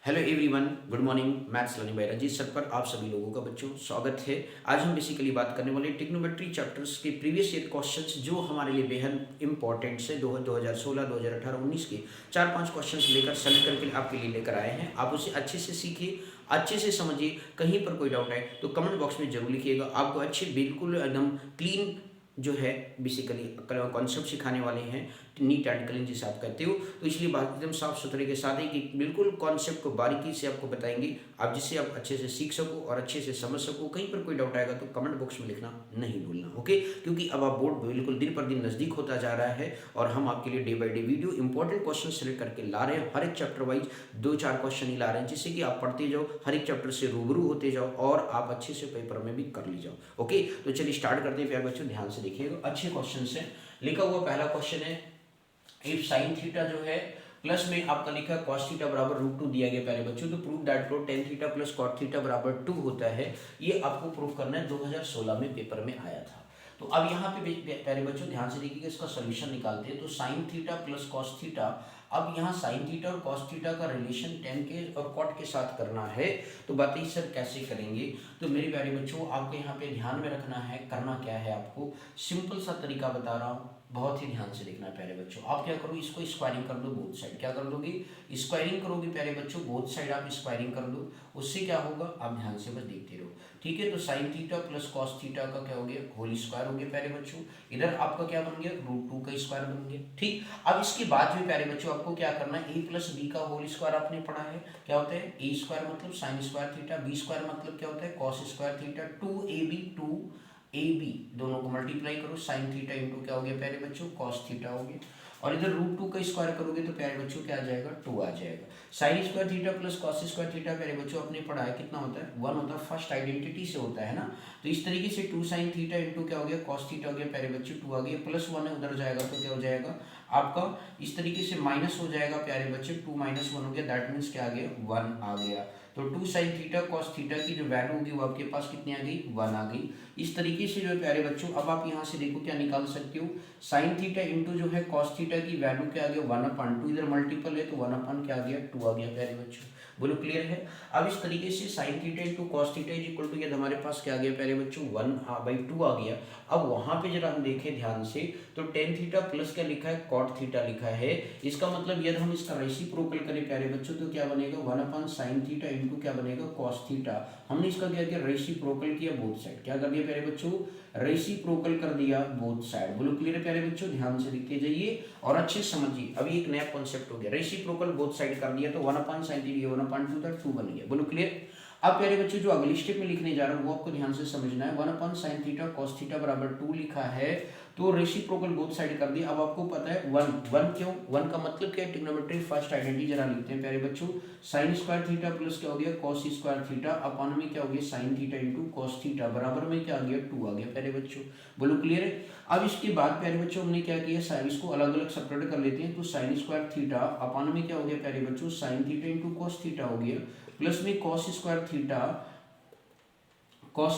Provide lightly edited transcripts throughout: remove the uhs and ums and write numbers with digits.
Hello everyone, good morning. Maths learning by Ranjeet sir पर आप सभी लोगों का बच्चों स्वागत है। आज हम बेसिकली बात करने वाले ट्रिग्नोमेट्री चैप्टर्स के प्रीवियस ईयर क्वेश्चंस जो हमारे लिए बेहद इंपॉर्टेंट है। 2016, 2018, 19 के 4-5 क्वेश्चंस लेकर सेलेक्ट करके आपके लिए लेकर आए हैं। आप उसे अच्छे से सीखिए, अच्छे से समझिए। कहीं पर कोई डाउट आए तो कमेंट बॉक्स में जरूर लिखिएगा। आपको अच्छे बिल्कुल एकदम क्लीन जो है बेसिकली कॉन्सेप्ट सिखाने वाले हैं, नीट एंड क्लीन जिसे आप कहते हो। तो इसलिए बात एकदम साफ सुथरे के साथ ही कि बिल्कुल कॉन्सेप्ट को बारीकी से आपको बताएंगे, आप जिससे आप अच्छे से सीख सको और अच्छे से समझ सको। कहीं पर कोई डाउट आएगा तो कमेंट बॉक्स में लिखना नहीं भूलना, ओके। क्योंकि अब आप बोर्ड बिल्कुल दिन पर दिन नजदीक होता जा रहा है और हम आपके लिए day by day video important question select करके ला रहे हैं। हर एक चैप्टर वाइज 2-4 क्वेश्चन ही ला रहे हैं, जिससे कि आप पढ़ते जाओ, हर एक चैप्टर से रूबरू होते जाओ और आप अच्छे से पेपर में भी कर ली जाओ, ओके। तो चलिए स्टार्ट करते हैं प्यारे बच्चों, ध्यान से देखिएगा। अच्छे क्वेश्चन है। लिखा हुआ पहला क्वेश्चन है, इफ साइन थीटा जो है प्लस में आपका लिखा कॉस थीटा बराबर √2 दिया गया प्यारे बच्चों, तो prove that tan theta plus cot theta बराबर 2 होता है। ये आपको प्रूव करना है, 2016 में पेपर में आया था। तो अब यहाँ पे प्यारे बच्चों ध्यान से देखिएगा, इसका सोल्यूशन निकालते हैं। तो sine theta plus cos theta, अब यहाँ साइन थीटा और कॉस थीटा का रिलेशन टेन के और कॉट के साथ करना है। तो बताइए सर कैसे करेंगे। तो मेरे प्यारे बच्चों आपको यहाँ पे ध्यान में रखना है, करना क्या है आपको, सिंपल सा तरीका बता रहा हूँ, बहुत ही ध्यान से देखना है प्यारे बच्चों। आप क्या करो, इसको स्क्वायरिंग कर दो बोथ साइड। क्या कर दोगे, स्क्वायरिंग करोगे प्यारे बच्चों, बोथ साइड आप स्क्वायरिंग कर दो। उससे क्या होगा, आप ध्यान से बस देखते रहो, ठीक है। तो sine theta plus cos theta का क्या हो गया, होल स्क्वायर हो गया प्यारे बच्चों। इधर आपका क्या बन गया, √2 का स्क्वायर बन गया, ठीक। अब इसके बाद में प्यारे बच्चों आपको क्या करना है, a प्लस बी का होल स्क्वायर आपने पढ़ा है। क्या होता है, a स्क्वायर मतलब sign square theta, b square मतलब क्या होता है कॉस स्क्वायर थीटा, 2ab दोनों को मल्टीप्लाई करो, साइन थीटा इंटू क्या हो गया प्यारे बच्चों, कॉस थीटा हो गया। और इधर √2 का स्क्वायर करोगे तो प्यारे बच्चों क्या आ जाएगा, 2 आ जाएगा। Sign square theta plus cos square theta प्यारे बच्चों आपने पढ़ा है, कितना होता है, 1 होता है। फर्स्ट आइडेंटिटी से होता है ना। तो इस तरीके से 2 साइन थीटा इंटू क्या हो गया, कॉस थीटा हो गया प्यारे बच्चों, 2 आ गया। प्लस 1 है उधर जाएगा तो क्या हो जाएगा आपका, इस तरीके से माइनस हो जाएगा प्यारे बच्चे, 2 माइनस 1 हो गया, दैट मीन्स क्या आ गया, 1 आ गया। तो 2 साइन थीटा कॉस थीटा की जो वैल्यू होगी वो आपके पास कितनी आ गई, 1 आ गई। इस तरीके से जो है प्यारे बच्चों, अब आप यहाँ से देखो क्या निकाल सकते हो, साइन थीटा इंटू जो है कॉस थीटा की वैल्यू क्या आ गया, 1/2, इधर मल्टीपल है तो 1 क्या आ गया, 2 आ गया प्यारे बच्चों। बोलो क्लियर है। अब इस तरीके से sine theta into cos theta is equal to, ये हमारे पास क्या आ गया प्यारे बच्चों, 1/2 आ गया। अब वहां पे जरा हम देखें ध्यान से, तो टेन थीटा प्लस क्या लिखा है, कॉट थीटा लिखा है। इसका मतलब यदि हम इसका रेसिप्रोकल करें प्यारे बच्चों तो क्या बनेगा, 1/sin थीटा इंटू क्या बनेगा, कॉस थीटा। हमने इसका क्या किया, रेसिप्रोकल किया बोथ साइड। क्या कर दिया प्यारे बच्चों, रेसिप्रोकल कर दिया बोथ साइड। बोलो क्लियर है प्यारे बच्चों, ध्यान से लिखते जाइए और अच्छे समझिए। अभी एक नया कॉन्सेप्ट हो गया, रेसिप्रोकल बोथ साइड कर दिया तो 1/sin थीटा 1/2 था, 2 बन गया। बोलो क्लियर। अब प्यारे बच्चों जो अगली स्टेप में लिखने जा रहा हूँ वो आपको ध्यान से समझना है। 1/sin थीटा कॉस थीटा बराबर 2 लिखा है, तो रेसिप्रोकल बोथ साइड कर दिया। अब आपको पता है 1 क्यों, 1 का मतलब क्या है, ट्रिग्नोमेट्री फर्स्ट आइडेंटिटी जरा लिखते हैं प्यारे बच्चों। साइन स्क्वायर थीटा प्लस क्या हो गया, कॉस स्क्वायर थीटा अपॉन में क्या हो गया, sign theta into cos theta बराबर में क्या आ गया, 2 आ गया प्यारे बच्चों। बोलो क्लियर है। अब इसके बाद प्यारे बच्चों हमने क्या किया, साइन इसको अलग अलग सेपरेट कर लेते हैं। तो साइन स्क्वायर थीटा अपॉन में क्या हो गया प्यारे बच्चों, sign theta into cos theta हो गया, प्लस में कॉस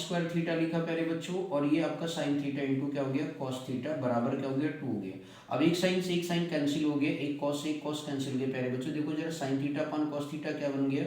स्क्वायर थीटा लिखा प्यारे बच्चों, और ये आपका साइन थीटा इंटू क्या हो गया, कॉस थीटा बराबर क्या हो गया, 2 हो गया। अब एक साइन से एक साइन कैंसिल हो गया, एक कॉस से एक कॉस कैंसिल हो गया प्यारे बच्चों। देखो जरा, sine theta upon cos theta क्या बन गया,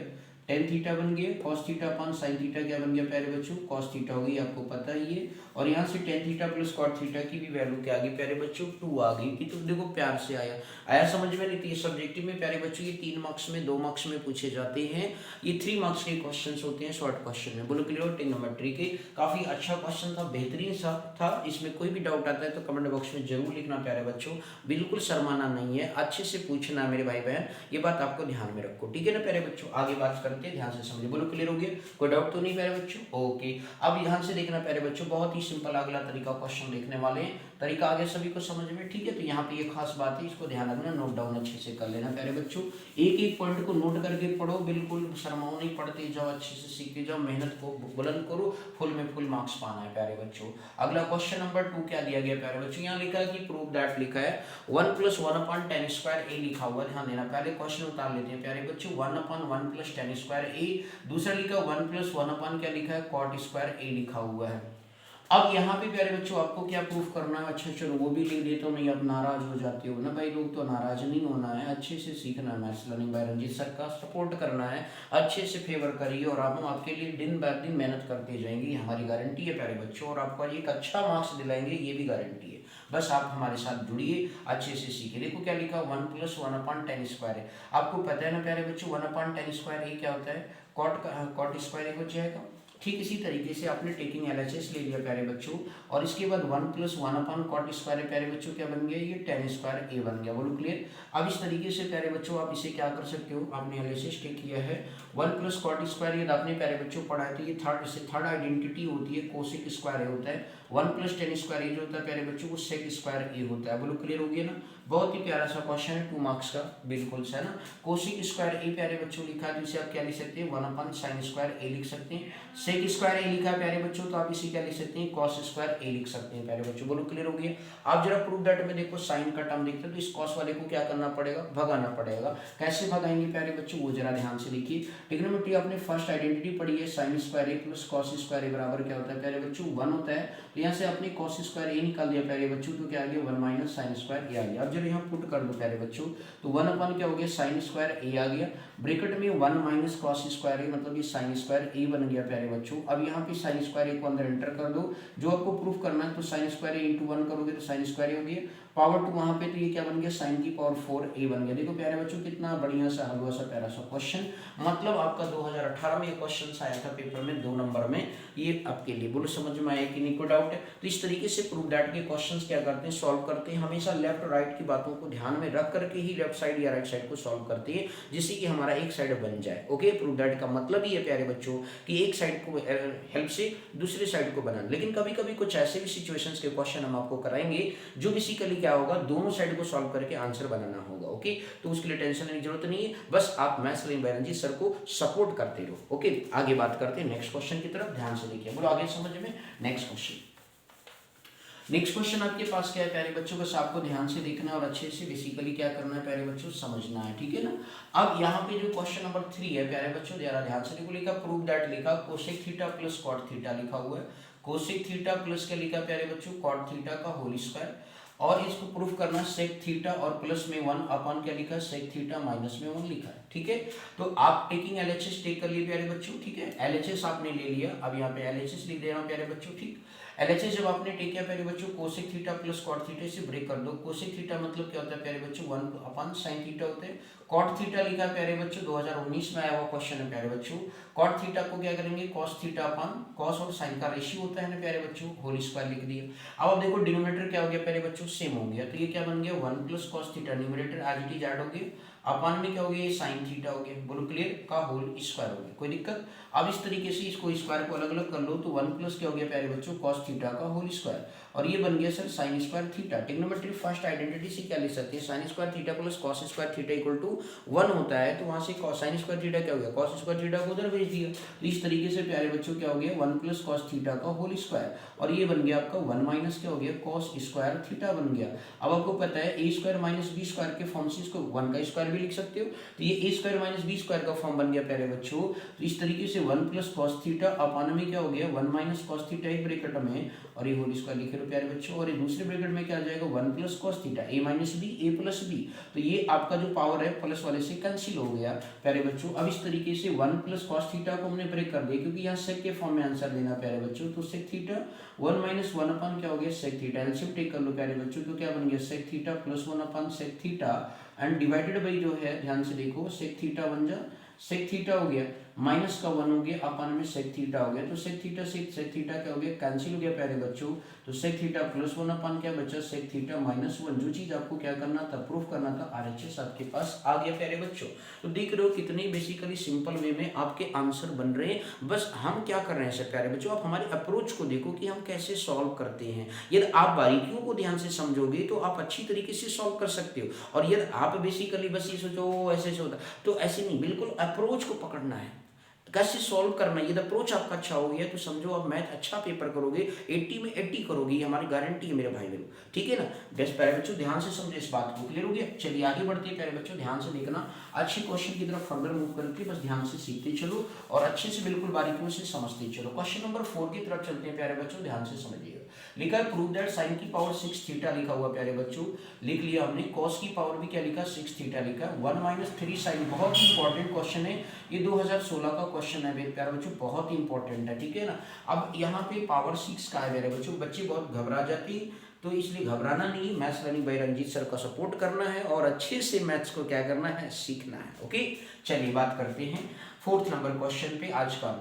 टेन थीटा बन गया। Cos theta upon sine theta क्या बन गया प्यारे बच्चों, कॉस थीटा हो गई, आपको पता ही है। और यहाँ से tan theta plus cot theta की भी वैल्यू क्या आ गई प्यारे बच्चों, 2 आ गई। कि तो देखो प्यार से आया समझ में नहीं। सब्जेक्टिव में प्यारे बच्चों ये 3 मार्क्स में 2 मार्क्स में पूछे जाते हैं, ये 3 मार्क्स के क्वेश्चन होते हैं शॉर्ट क्वेश्चन में। बोलो क्लियर। ट्रिग्नोमेट्री के काफी अच्छा क्वेश्चन था, बेहतरीन सा था। इसमें कोई भी डाउट आता है तो कमेंट बॉक्स में जरूर लिखना प्यारे बच्चों, बिल्कुल शर्माना नहीं है, अच्छे से पूछना मेरे भाई बहन, ये बात आपको ध्यान में रखो, ठीक है ना प्यारे बच्चों। आगे बात करते हैं, ध्यान से समझिए। बोलो क्लियर हो गया, कोई डाउट तो नहीं प्यारे बच्चों, ओके। अब ध्यान से देखना प्यारे बच्चों, बहुत ही सिंपल अगला तरीका क्वेश्चन देखने वाले हैं। तरीका आगे सभी को समझ में, ठीक है। तो यहाँ पे ये खास बात है, इसको ध्यान रखना, नोट डाउन अच्छे से कर लेना प्यारे बच्चों। एक एक पॉइंट को नोट करके पढ़ो, बिल्कुल शर्माओ नहीं, पढ़ते जाओ, अच्छे से सीखते जाओ, मेहनत को बुलंद करो, फुल में फुल मार्क्स पाना है प्यारे बच्चों। अगला क्वेश्चन नंबर 2 क्या दिया गया प्यारे बच्चों, यहाँ लिखा है कि प्रूव दैट लिखा है 1 + 1/tan² a लिखा हुआ, ध्यान देना। पहले क्वेश्चन उतार लेते हैं प्यारे बच्चों, 1/1 + tan² a। दूसरा लिखा 1 + 1 क्या लिखा है, cot² a लिखा हुआ है। अब यहाँ पे प्यारे बच्चों आपको क्या प्रूफ करना है, अच्छा चलो वो भी लिख देता हूँ, नहीं अब नाराज हो जाते हो ना भाई लोग, तो नाराज नहीं होना है, अच्छे से सीखना है maths learning by Ranjeet sir का, सपोर्ट करना है, अच्छे से फेवर करिए और हम आपके लिए दिन ब दिन मेहनत करते जाएंगे, हमारी गारंटी है प्यारे बच्चों, और आपको एक अच्छा मार्क्स दिलाएंगे ये भी गारंटी है। बस आप हमारे साथ जुड़िए, अच्छे से सीखिए। देखो क्या लिखा, 1+1/10² है। आपको पता है ना प्यारे बच्चों 1/10² ये क्या होता है, कॉट स्क्वायर हो जाएगा। ठीक इसी तरीके से आपने टेकिंग एलएचएस ले लिया प्यारे बच्चों, और इसके बाद 1+1/cot² प्यारे बच्चों क्या बन गया, ये tan² a बन गया। बोलो क्लियर। अब इस तरीके से प्यारे बच्चों आप इसे क्या कर सकते हो, आपने एलएचएस टेक किया है 1+cot², ये आपने प्यारे बच्चों पढ़ा है, तो ये थर्ड आइडेंटिटी होती है, कोसेक² a होता है। 1+tan² a जो होता है प्यारे बच्चों वो sec² a होता है। बोलो क्लियर हो गया ना। बहुत ही प्यारा सा क्वेश्चन है, 2 मार्क्स का, बिल्कुल से है ना। कोसेक² a प्यारे बच्चों लिखा है, तो इसे आप क्या लिख सकते हैं, 1/sin² a लिख सकते हैं। sec² a लिखा है प्यारे बच्चों, तो आप इसे क्या लिख सकते हैं, cos² a लिख सकते हैं प्यारे बच्चों। बोलो क्लियर हो गया। आप जरा प्रूफ दैट में देखो, साइन का टर्म देखते हो तो इस कॉस वाले को क्या करना पड़ेगा, भगाना पड़ेगा। कैसे भगाएंगे प्यारे बच्चों, वो जरा ध्यान से देखिए। ट्रिग्नोमेट्री आपने फर्स्ट आइडेंटिटी पढ़ी है, sin² a + cos² a बराबर क्या होता है प्यारे बच्चों, 1 होता है। तो यहाँ से आपने cos² a निकाल दिया प्यारे बच्चों, तो क्या आ गया 1 - sin² a आ गया। अब जब यहाँ पुट कर दो प्यारे बच्चों, तो 1 क्या हो गया, sin² a आ गया, ब्रैकेट में 1 - cos² a, मतलब ये sin² a बन गया प्यारे बच्चों। अब यहाँ पे sin² a को अंदर एंटर कर दो, जो आपको प्रूफ करना है, तो sin² a × 1 करोगे तो sin² a हो गया, पावर 2 वहाँ पे, तो ये क्या बन गया, sin⁴ बन गया। देखो प्यारे बच्चों कितना बढ़िया सा हलवा सा प्यारा सा क्वेश्चन, मतलब आपका 2018 में ये क्वेश्चन आया था पेपर में 2 नंबर में, ये आपके लिए। बोलो समझ में आया कि नहीं, कोई डाउट है। तो इस तरीके से प्रूफ दैट के क्वेश्चंस क्या करते हैं, सॉल्व करते हैं, हमेशा लेफ्ट राइट की बातों को ध्यान में रख करके ही लेफ्ट साइड या राइट साइड को सॉल्व करते हैं, जिससे कि हमारा एक साइड बन जाए। ओके, प्रूफ दैट का मतलब ही है प्यारे बच्चों कि एक साइड को हेल्प से दूसरे साइड को बनाना। लेकिन कभी कभी कुछ ऐसे भी सिचुएशंस के क्वेश्चन हम आपको कराएंगे जो बेसिकली क्या होगा, दोनों साइड को सॉल्व करके आंसर बनाना होगा। ओके, तो उसके लिए टेंशन लेने की जरूरत नहीं है, बस आप maths learning by Ranjeet sir को सपोर्ट करते रहो। ओके, आगे बात करते हैं नेक्स्ट क्वेश्चन की तरफ, ध्यान से देखिए। बोलो आगे समझ में। नेक्स्ट क्वेश्चन आपके पास क्या है प्यारे बच्चों, बस आपको ध्यान से देखना और अच्छे से बेसिकली क्या करना है प्यारे बच्चों, समझना है, ठीक है ना। अब यहाँ पे जो क्वेश्चन नंबर 3 है प्यारे बच्चों, जरा ध्यान से देखो, लिखा प्रूव दैट, लिखा कोसेक थीटा + कॉट थीटा लिखा हुआ है, कोसेक थीटा प्लस क्या लिखा प्यारे बच्चों, कॉट थीटा का होल स्क्वायर, और इसको प्रूफ करना सेक थीटा और प्लस में 1 अपन क्या लिखा है, सेक थीटा माइनस में 1 लिखा है, ठीक है। तो आप टेकिंग एलएचएस टेक कर लिए प्यारे बच्चों, ठीक है, एलएचएस आपने ले लिया, अब यहाँ पे एलएचएस लिख दे रहा हूँ प्यारे बच्चों, ठीक। एलएचएस जब आपने टेक किया प्यारे बच्चों, cosec theta plus cot theta से ब्रेक कर दो। कोसेक थीटा मतलब क्या होता है प्यारे बच्चों, 1/sin थीटा होते हैं। कॉट थीटा लिखा है प्यारे बच्चों, 2019 में आया हुआ क्वेश्चन है प्यारे बच्चों। कॉट थीटा को क्या करेंगे, कॉस थीटा अपन कॉस और साइन का रेशियो होता है ना प्यारे बच्चों, होल स्क्वायर लिख दिया। अब आप देखो डिनोमिनेटर क्या हो गया प्यारे बच्चों, सेम हो गया, तो ये क्या बन गया 1 + cos theta, numerator as it is add हो गया, अपन में क्या हो गया, ये साइन थीटा हो गया, बोलो क्लियर, का होल स्क्वायर हो गया, कोई दिक्कत। अब इस तरीके से इसको स्क्वायर को अलग अलग कर लो, तो 1 प्लस क्या हो गया प्यारे बच्चों, cos थीटा का होल स्क्वायर, और ये बन गया sir sin² theta. Trigonometry first identity से क्या लिख सकते हैं, sin² theta plus cos² theta equal to 1 होता है, तो वहां से sin² थीटा क्या हो गया, cos² थीटा को उधर भेज दिया। तो इस तरीके से प्यारे बच्चों क्या हो गया 1 + cos थीटा का होल स्क्वायर, और ये बन गया आपका 1 माइनस क्या हो गया, cos² थीटा बन गया। अब आपको पता है a² - b² के फॉर्म से इसको 1 का स्क्वायर भी लिख सकते हो, तो ये a² - b² का फॉर्म बन गया प्यारे बच्चों। तो इस तरीके से 1 + cos थीटा अपन में क्या हो गया 1 - cos थीटा एक ब्रैकेट में, और ये होल स्क्वायर लिखे रहो प्यारे बच्चों, और ये दूसरे ब्रैकेट में क्या आ जाएगा 1 + cos theta a - b a + b, तो ये आपका जो पावर है प्लस वाले से कैंसिल हो गया प्यारे बच्चों। अब इस तरीके से 1 + cos थीटा को हमने ब्रेक कर दिया, क्योंकि यहाँ सेक के फॉर्म में आंसर देना प्यारे बच्चों, तो सेक थीटा 1 - 1 अपन क्या हो गया सेक थीटा, एलसीएम टेक कर लो प्यारे बच्चों, तो क्या बन गया सेक थीटा प्लस 1 अपन sec theta and divided by जो है, ध्यान से देखो, सेक थीटा बन जा सेक थीटा हो गया, माइनस का 1 हो गया, अपन में सेक थीटा हो गया, तो सेक थीटा से सेक थीटा क्या हो गया, कैंसिल हो गया प्यारे बच्चों। तो सेक थीटा प्लस 1 अपन क्या बचा, सेक थीटा माइनस 1। जो चीज आपको क्या करना था, प्रूफ करना था, आरएचएस आपके पास आ गया प्यारे बच्चों। तो देख रहे हो कितनी बेसिकली सिंपल वे में आपके आंसर बन रहे हैं। बस हम क्या कर रहे हैं सर प्यारे बच्चों, आप हमारे अप्रोच को देखो कि हम कैसे सॉल्व करते हैं। यदि आप बारीकियों को ध्यान से समझोगे तो आप अच्छी तरीके से सॉल्व कर सकते हो, और यदि आप बेसिकली बस ये सोचो ऐसे होता, तो ऐसे नहीं, बिल्कुल अप्रोच को पकड़ना है। कैसे सॉल्व करना है, यदि अप्रोच आपका अच्छा हो गया तो समझो आप मैथ अच्छा पेपर करोगे, 80 में 80 करोगे, ये हमारी गारंटी है मेरे भाई बहनों, ठीक है ना। बेस्ट प्यारे बच्चों ध्यान से समझो इस बात को, क्लियर हो गया। चलिए आगे बढ़ते हैं प्यारे बच्चों, ध्यान से देखना, अच्छे क्वेश्चन की तरफ फर्दर मूव करके बस ध्यान से सीखते चलो और अच्छे से बिल्कुल बारीकियों से समझते चलो। क्वेश्चन नंबर 4 की तरफ चलते हैं प्यारे बच्चों, ध्यान से समझिएगा। लिखा है प्रूव दैट साइन की पावर 6 थीटा लिखा हुआ प्यारे बच्चों, लिख लिया हमने। कॉस की पावर भी क्या लिखा, 6 थीटा लिखा। 1 माइनस 3 साइन, बहुत ही इंपॉर्टेंट क्वेश्चन है ये, 2016 का क्वेश्चन है मेरे प्यारे बच्चों, बहुत ही इंपॉर्टेंट है, ठीक है ना। अब यहाँ पे पावर 6 का है मेरे बच्चों, बच्चे बहुत घबरा जाते हैं, तो इसलिए घबराना नहीं, maths learning by Ranjeet sir का सपोर्ट करना है और अच्छे से मैथ्स को क्या करना है, सीखना है। ओके चलिए बात करते हैं 4th नंबर क्वेश्चन पे। आज का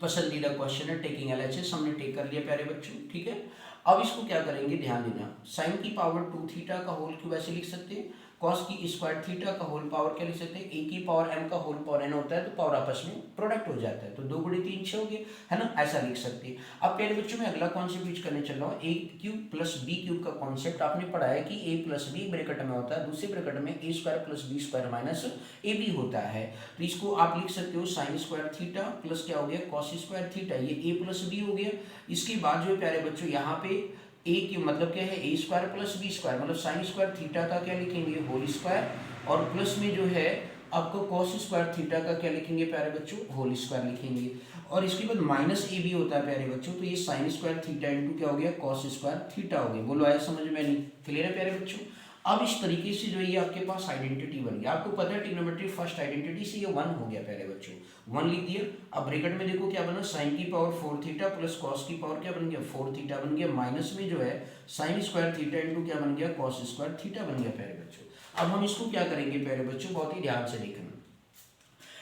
पसंदीदा क्वेश्चन है, टेकिंग एलएचएस हमने टेक कर लिया प्यारे बच्चों, ठीक है। अब इसको क्या करेंगे, ध्यान देना, साइन की पावर 2 थीटा का होल क्यूब ऐसे लिख सकते हैं, कॉस की स्क्वायर थीटा का होल पावर क्या लिख सकते हैं, ए की पावर एम का होल पावर एन होता है, तो पावर आपस में प्रोडक्ट हो जाता है, तो 2 गुणे 3 6 हो गए, है ना, ऐसा लिख सकते हैं। अब प्यारे बच्चों में अगला कॉन्सेप्ट यूज करने चल रहा हूँ, ए क्यूब प्लस बी क्यूब का कॉन्सेप्ट आपने पढ़ा है कि ए प्लस बी ब्रैकेट में होता है, दूसरे ब्रैकेट में a square plus B square minus a b होता है, तो इसको आप लिख सकते हो साइन स्क्वायर थीटा प्लस क्या हो गया, कॉस स्क्वायर थीटा, ये ए प्लस बी हो गया। इसके बाद जो है प्यारे बच्चों यहाँ पे ए की मतलब क्या है, ए स्क्वायर प्लस बी स्क्वायर, मतलब साइन स्क्वायर थीटा का क्या लिखेंगे, होल स्क्वायर, और प्लस में जो है आपको कॉस स्क्वायर थीटा का क्या लिखेंगे प्यारे बच्चों, होल स्क्वायर लिखेंगे, और इसके बाद माइनस ए बी होता है प्यारे बच्चों, तो ये साइन स्क्वायर थीटा इंटू क्या हो गया, कॉस स्क्वायर थीटा हो गया। बोलो आया समझ में, नहीं क्लियर है प्यारे बच्चों। अब इस तरीके से जो है ये आपके पास आइडेंटिटी बन गया, आपको पता है ट्रिग्नोमेट्री फर्स्ट आइडेंटिटी से ये 1 हो गया प्यारे बच्चों, 1 लिख दिया। अब ब्रैकेट में देखो क्या बना, साइन की पावर 4 थीटा प्लस कॉस की पावर क्या बन गया, 4 थीटा बन गया, माइनस में जो है साइन स्क्वायर थीटा इंटू क्या बन गया, कॉस स्क्वायर थीटा बन गया प्यारे बच्चों। अब हम इसको क्या करेंगे प्यारे बच्चों, बहुत ही ध्यान से देखना,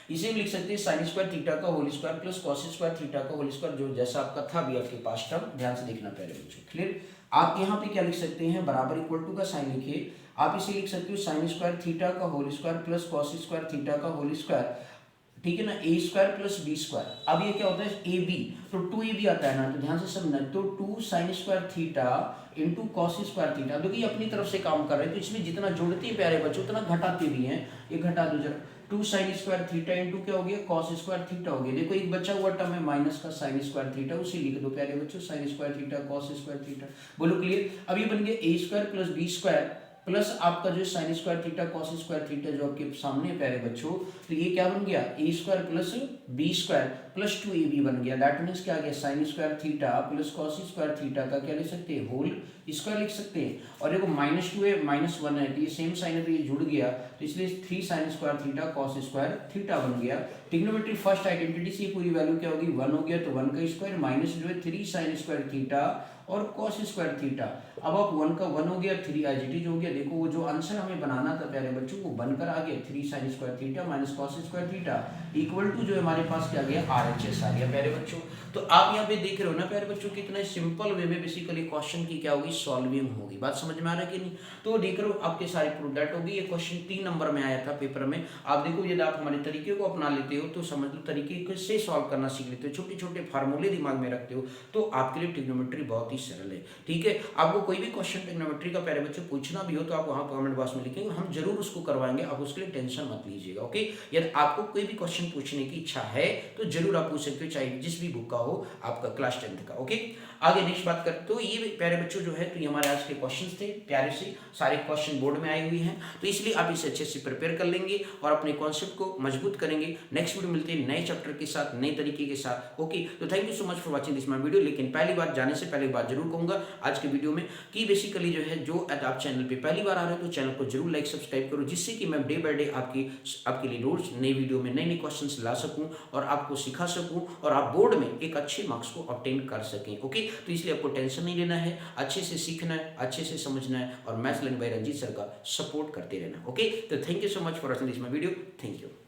इसे हम लिख सकते हैं साइन स्क्वायर थीटा का whole square plus cos square theta का होल स्क्वायर, जो जैसा आपका था अभी आपके पास टर्म, ध्यान से देखना प्यारे बच्चों, क्लियर। आप यहाँ पे क्या लिख सकते हैं, बराबर इक्वल टू का साइन लिखिए, आप इसे लिख सकते हो साइन स्क्वायर थीटा का whole square plus cos square theta का होल स्क्वायर, ठीक है ना, A square plus B square. अब ये क्या होता है, ए बी, तो 2ab आता है ना, तो ध्यान से समझना, तो 2 sign square theta into cos square theta, देखिए अपनी तरफ से काम कर रहे हैं, तो इसमें जितना जोड़ते हैं प्यारे बच्चों उतना घटाते भी हैं, ये घटा दो जरा, 2 साइन स्क्वायर थीटा इंटू क्या हो गया, कॉस स्क्वायर थीटा हो गया। देखो एक बचा हुआ टर्म है माइनस का साइन स्क्वायर थीटा, उसे लिख दो प्यारे बच्चों, sine square theta cos square theta, बोलो क्लियर। अब ये बन गया a square plus B square plus आपका जो sine square theta cos square theta जो आपके सामने है प्यारे बच्चों, तो ये क्या बन गया, a square plus B square plus 2ab बन गया, दैट मीन्स क्या आ गया, sine square theta plus cos square theta का क्या लिख सकते हैं, होल स्क्वायर लिख सकते हैं। और देखो -2 है -1 है, तो ये सेम साइन है तो ये जुड़ गया, तो इसलिए 3 sine square theta cos square theta बन गया। ट्रिग्नोमेट्री फर्स्ट आइडेंटिटी से पूरी वैल्यू क्या होगी, 1 हो गया, तो 1 का स्क्वायर माइनस जो है 3 साइन स्क्वायर थीटा और कॉस स्क्वायर थीटा। अब आप 1 का 1 हो गया, 3 एज इट इज हो गया। देखो वो जो आंसर हमें बनाना था प्यारे बच्चों वो बनकर आ गया, 3 sine square theta minus cos square theta equal to जो है हमारे पास क्या गया, RHS आ गया प्यारे बच्चों। तो आप यहाँ पे देख रहे हो ना प्यारे बच्चों, कितना सिंपल वे में बेसिकली क्वेश्चन की क्या होगी, सॉल्विंग होगी। बात समझ में आ रहा है कि नहीं, तो देख रहे हो आपके सारे प्रूफ दैट होगी। ये क्वेश्चन 3 नंबर में आया था पेपर में। आप देखो यदि आप हमारे तरीके को अपना लेते हो तो समझ लो तरीके से सॉल्व करना सीख लेते हो, छोटे छोटे फार्मूले दिमाग में रखते हो, तो आपके लिए ट्रिग्नोमेट्री बहुत ही सरल है, ठीक है। आपको कोई भी क्वेश्चन ट्रिग्नोमेट्री का प्यारे बच्चों पूछना भी हो तो आप वहाँ कमेंट बॉक्स में लिखेंगे, हम जरूर उसको करवाएंगे, आप उसके लिए टेंशन मत लीजिएगा, ओके। यदि आपको कोई भी क्वेश्चन पूछने की इच्छा है तो जरूर आप पूछ सकते हो, चाहे जिस भी बुक का हो, आपका क्लास 10th का, ओके। आगे नेक्स्ट बात करते हो, ये प्यारे बच्चों जो है तो ये हमारे आज के क्वेश्चंस थे, प्यारे से सारे क्वेश्चन बोर्ड में आए हुए हैं, तो इसलिए आप इसे अच्छे से प्रिपेयर कर लेंगे और अपने कॉन्सेप्ट को मजबूत करेंगे। नेक्स्ट वीडियो मिलते हैं नए चैप्टर के साथ, नए तरीके के साथ, ओके। तो thank you so much for watching this my video. लेकिन पहली बात जाने से पहले बात जरूर कहूंगा आज के वीडियो में कि बेसिकली जो है, जो आप चैनल पे पहली बार आ रहे हो तो चैनल को जरूर लाइक सब्सक्राइब करो, जिससे कि मैं डे बाय डे आपके लिए रोज नई वीडियो में नए नए क्वेश्चंस ला सकूं और आपको सिखा सकूं और आप बोर्ड में एक अच्छे मार्क्स को ऑब्टेन कर सकें, ओके। तो इसलिए आपको टेंशन नहीं लेना है, अच्छे से सीखना है, अच्छे से समझना है और maths learning by Ranjeet sir का सपोर्ट करते रहना, ओके। तो thank you so much for watching this my video, thank you.